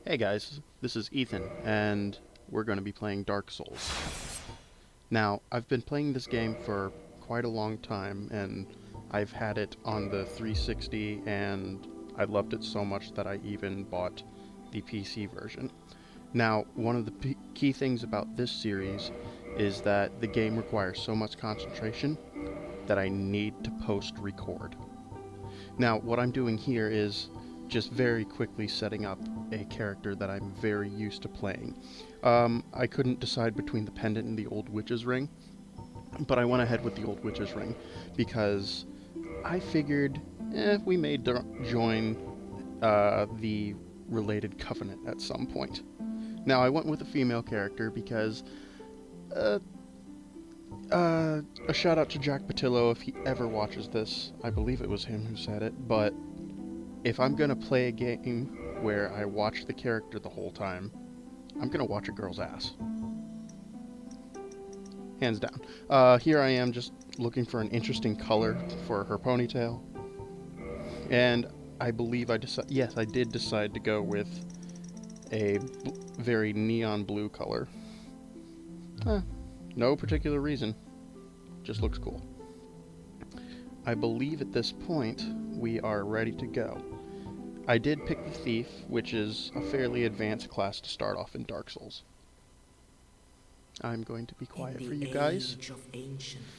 Hey guys, this is Ethan, and we're going to be playing Dark Souls. Now, I've been playing this game for quite a long time, and I've had it on the 360, and I loved it so much that I even bought the PC version. Now, one of the key things about this series is that the game requires so much concentration that I need to post-record. Now, what I'm doing here is just very quickly setting up a character that I'm very used to playing. I couldn't decide between the pendant and the old witch's ring, but I went ahead with the old witch's ring because I figured, we may join the related covenant at some point. Now, I went with a female character because uh, a shout out to Jack Patillo if he ever watches this. I believe it was him who said it, but if I'm gonna play a game where I watch the character the whole time, I'm gonna watch a girl's ass. Hands down. Here I am just looking for an interesting color for her ponytail. And I believe yes, I did decide to go with a very neon blue color. No particular reason. Just looks cool. I believe at this point we are ready to go. I did pick the Thief, which is a fairly advanced class to start off in Dark Souls. I'm going to be quiet for you guys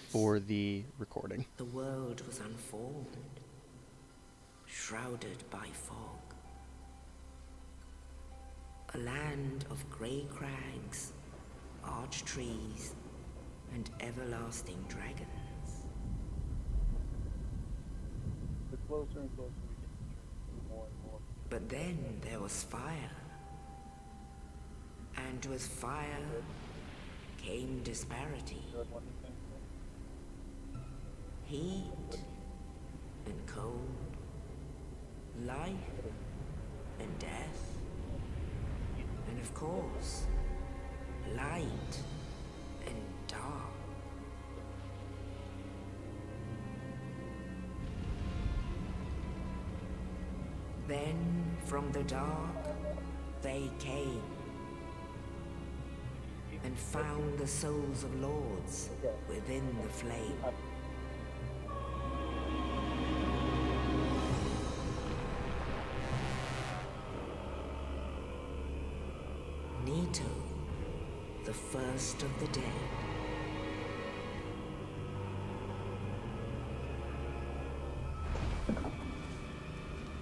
for the recording. The world was unformed, shrouded by fog. A land of grey crags, arched trees, and everlasting dragons. The closer and closer we get to more and more. But then there was fire. And with fire came disparity. Heat and cold, life and death, and of course, light and dark. Then from the dark they came and found the souls of lords within the flame. Nito, the first of the dead.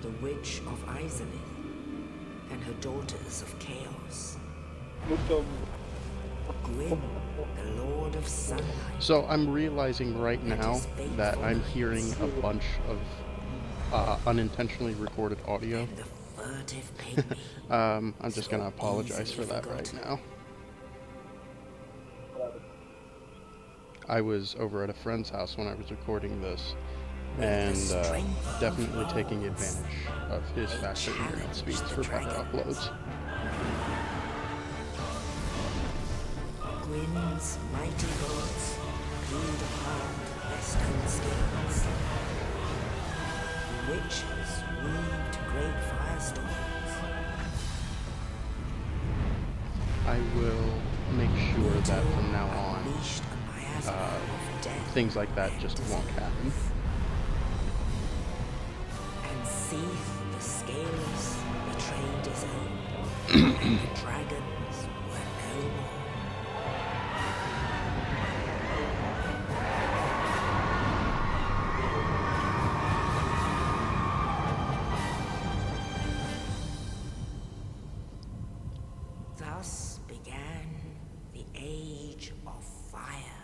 The Witch of Asylum and her daughters of chaos. Looked over. Gwyn, the Lord of Sunlight. So I'm realizing right now that I'm hearing a bunch of unintentionally recorded audio. And the furtive pygmy. I'm just gonna apologize for that right now. I was over at a friend's house when I was recording this, and definitely taking advantage of his faster internet speeds for better uploads. Gwyn's mighty gods peeled apart their stone scales. The witches weaved great firestorms. I will make sure that from now on, Unleashed a miasma of death things like that just won't happen. and Seath the Scaleless betrayed his own, and the dragons were no more. Thus began the Age of Fire.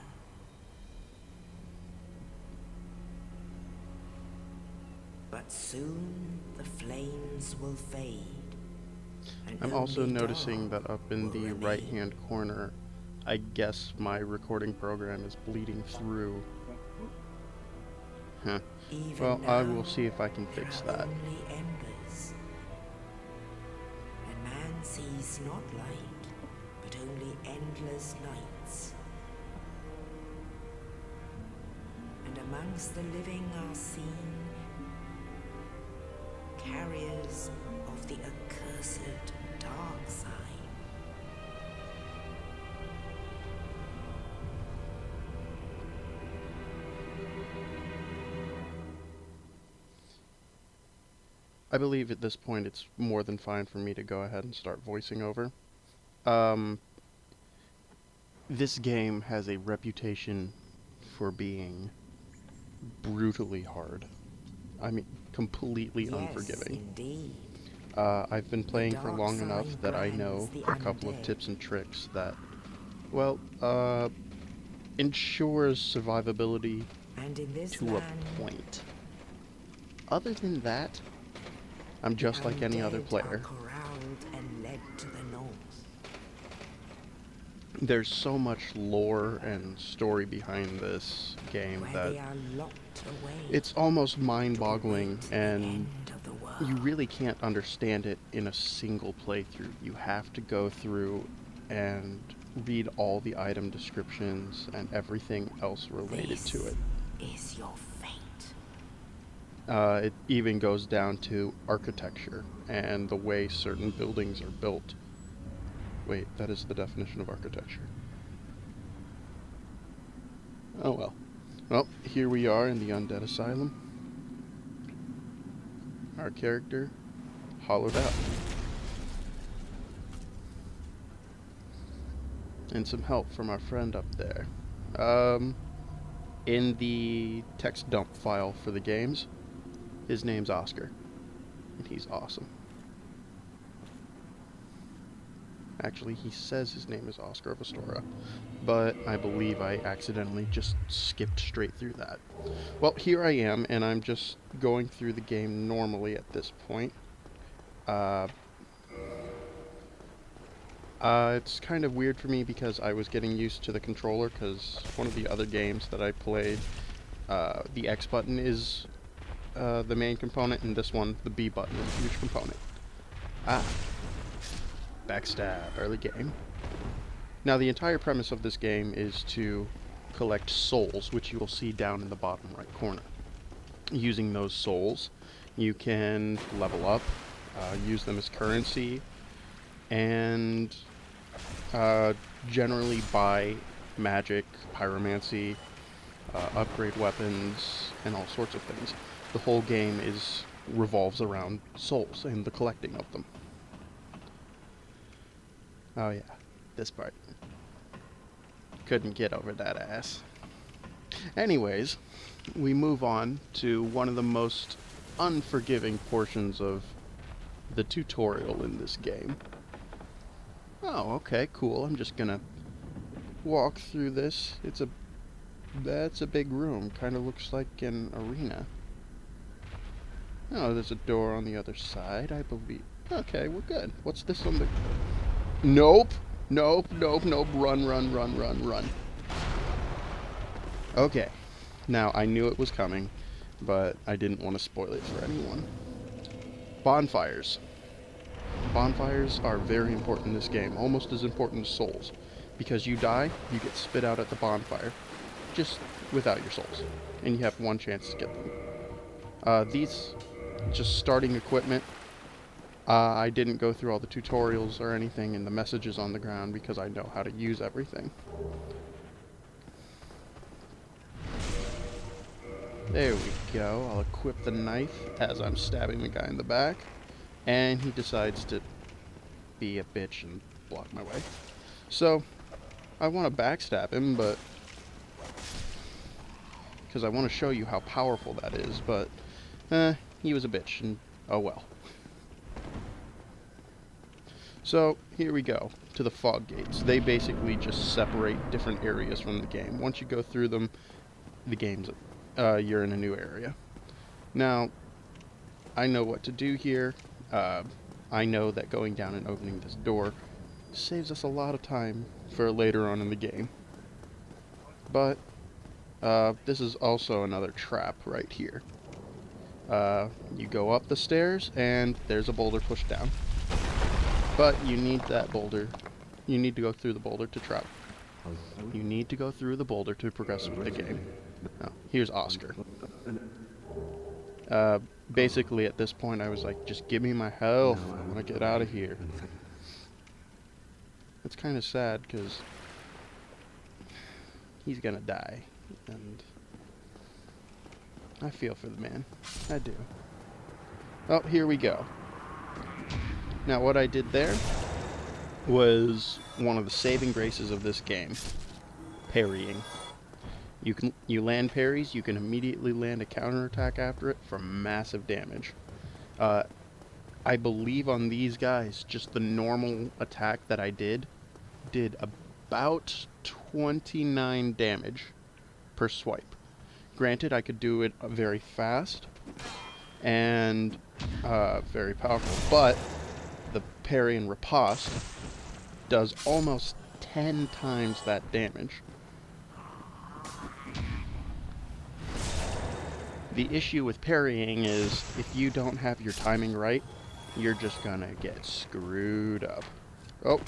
But soon the flames will fade. And I'm also only noticing dark that up in will the remain. right-hand corner, I guess my recording program is bleeding through. Huh. Even Well, I now, will see if I can there fix are that. only embers. And man sees not light, but only endless nights. And amongst the living are seen carriers of the accursed dark. I believe at this point it's more than fine for me to go ahead and start voicing over. Um, this game has a reputation for being brutally hard. I mean, completely Yes, unforgiving. indeed. I've been The playing for dark long enough side that I brands know the a couple of undead. tips and tricks that, well, ensures survivability And in this to a land, point. Other than that, I'm the just like any other undead are player. corralled and led to the north. There's so much lore and story behind this game Where that they are locked away it's almost to mind-boggling, await the and end of the world. you really can't understand it in a single playthrough. You have to go through and read all the item descriptions and everything else related to This it. is your fate. It even goes down to architecture and the way certain buildings are built. Wait, that is the definition of architecture. Oh well. Well, here we are in the Undead Asylum. Our character, hollowed out. And some help from our friend up there. In the text dump file for the games, his name's Oscar. And he's awesome. Actually, he says his name is Oscar of Astora, but I believe I accidentally just skipped straight through that. Well, here I am, and I'm just going through the game normally at this point. It's kind of weird for me because I was getting used to the controller, because one of the other games that I played, the X button is the main component, and this one, the B button, is a huge component. Ah. Backstab, early game. Now, the entire premise of this game is to collect souls, which you will see down in the bottom right corner. Using those souls, you can level up, use them as currency, and generally buy magic, pyromancy, upgrade weapons, and all sorts of things. The whole game revolves around souls and the collecting of them. Oh yeah, this part. Couldn't get over that ass. Anyways, we move on to one of the most unforgiving portions of the tutorial in this game. Oh, okay, cool. I'm just gonna walk through this. That's a big room. Kind of looks like an arena. Oh, there's a door on the other side, I believe. Okay, we're good. What's this on the... Nope! Nope, nope, nope. Run, run, run, run, run. Okay. Now, I knew it was coming, but I didn't want to spoil it for anyone. Bonfires. Bonfires are very important in this game, almost as important as souls. Because you die, you get spit out at the bonfire, just without your souls. And you have one chance to get them. These, just starting equipment, I didn't go through all the tutorials or anything and the messages on the ground because I know how to use everything. There we go. I'll equip the knife as I'm stabbing the guy in the back. And he decides to be a bitch and block my way. So, I want to backstab him, but... because I want to show you how powerful that is, but... he was a bitch, and oh well. So, here we go, to the fog gates. They basically just separate different areas from the game. Once you go through them, the game's... you're in a new area. Now, I know what to do here. I know that going down and opening this door saves us a lot of time for later on in the game. But, this is also another trap right here. You go up the stairs, and there's a boulder pushed down. But you need that boulder. You need to go through the boulder to trap. You need to go through the boulder to progress with the game. Oh, here's Oscar. Basically, at this point, I was like, just give me my health. I want to get out of here. It's kind of sad, because he's gonna die. And I feel for the man. I do. Oh, here we go. Now what I did there was one of the saving graces of this game. Parrying. You land parries, you can immediately land a counterattack after it for massive damage. I believe on these guys, just the normal attack that I did about 29 damage per swipe. Granted, I could do it very fast and very powerful, but the parry and riposte does almost 10 times that damage. The issue with parrying is if you don't have your timing right, you're just gonna get screwed up. Oh,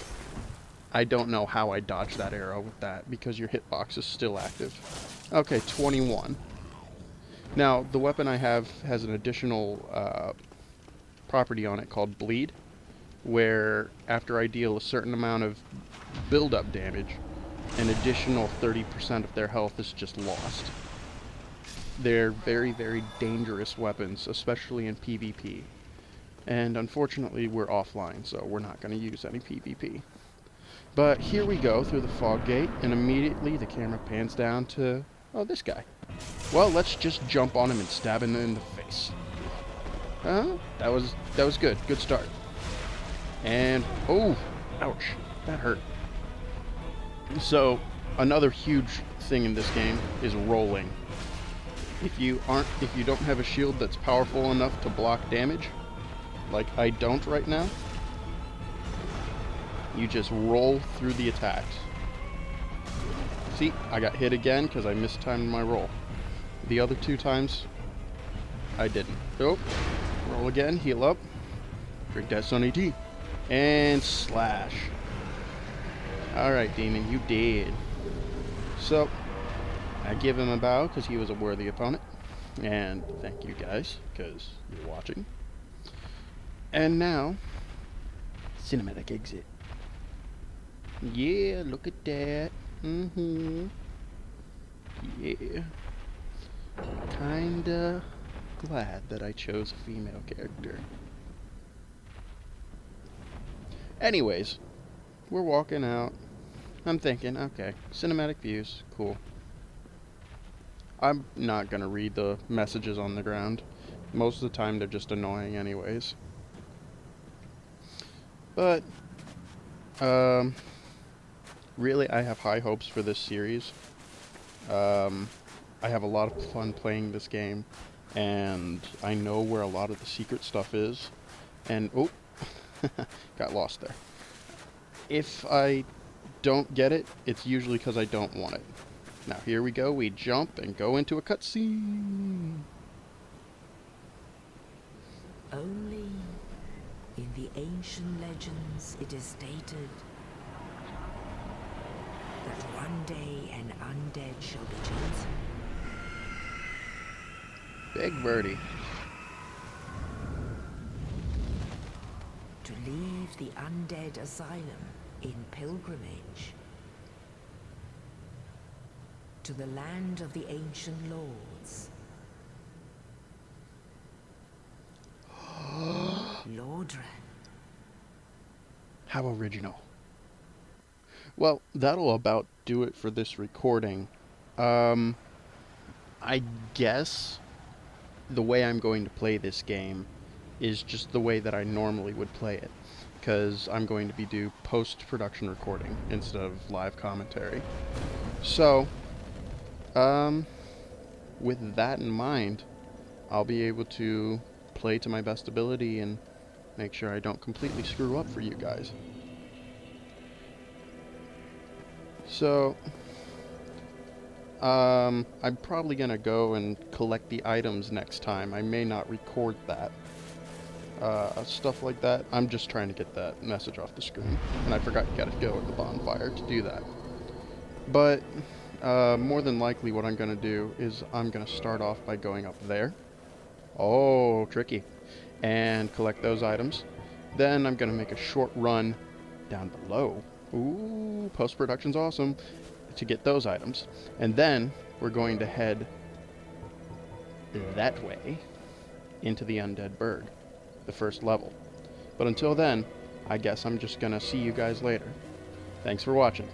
I don't know how I dodged that arrow with that because your hitbox is still active. Okay, 21. Now, the weapon I have has an additional property on it called Bleed, where after I deal a certain amount of build-up damage, an additional 30% of their health is just lost. They're very, very dangerous weapons, especially in PvP. And unfortunately, we're offline, so we're not going to use any PvP. But here we go through the fog gate, and immediately the camera pans down to, oh, this guy. Well, let's just jump on him and stab him in the face. That was good. Good start. And, oh, ouch, that hurt. So, another huge thing in this game is rolling. If you don't have a shield that's powerful enough to block damage, like I don't right now, you just roll through the attacks. See, I got hit again because I mistimed my roll. The other 2 times, I didn't. Oh, roll again, heal up, drink that Sunny tea, and slash. Alright, demon, you dead. So, I give him a bow because he was a worthy opponent. And thank you guys because you're watching. And now, cinematic exit. Yeah, look at that. Yeah. Kinda glad that I chose a female character. Anyways, we're walking out. I'm thinking, okay, cinematic views, cool. I'm not gonna read the messages on the ground. Most of the time they're just annoying anyways. But, really I have high hopes for this series. I have a lot of fun playing this game, and I know where a lot of the secret stuff is. And, oh, got lost there. If I don't get it, it's usually because I don't want it. Now here we go, we jump and go into a cutscene. Only in the ancient legends it is stated that one day an undead shall be chosen. Big birdie. To leave the undead asylum in pilgrimage to the land of the ancient lords. Lordran. How original. Well, that'll about do it for this recording. I guess the way I'm going to play this game is just the way that I normally would play it, because I'm going to be do post-production recording instead of live commentary. So, with that in mind, I'll be able to play to my best ability and make sure I don't completely screw up for you guys. So, I'm probably gonna go and collect the items next time. I may not record that. Stuff like that. I'm just trying to get that message off the screen. And I forgot you gotta go at the bonfire to do that. But, more than likely what I'm gonna do is I'm gonna start off by going up there. Oh, tricky. And collect those items. Then I'm gonna make a short run down below. Ooh, post-production's awesome. To get those items. And then we're going to head that way into the Undead Burg. the first level. But until then, I guess I'm just gonna see you guys later. Thanks for watching.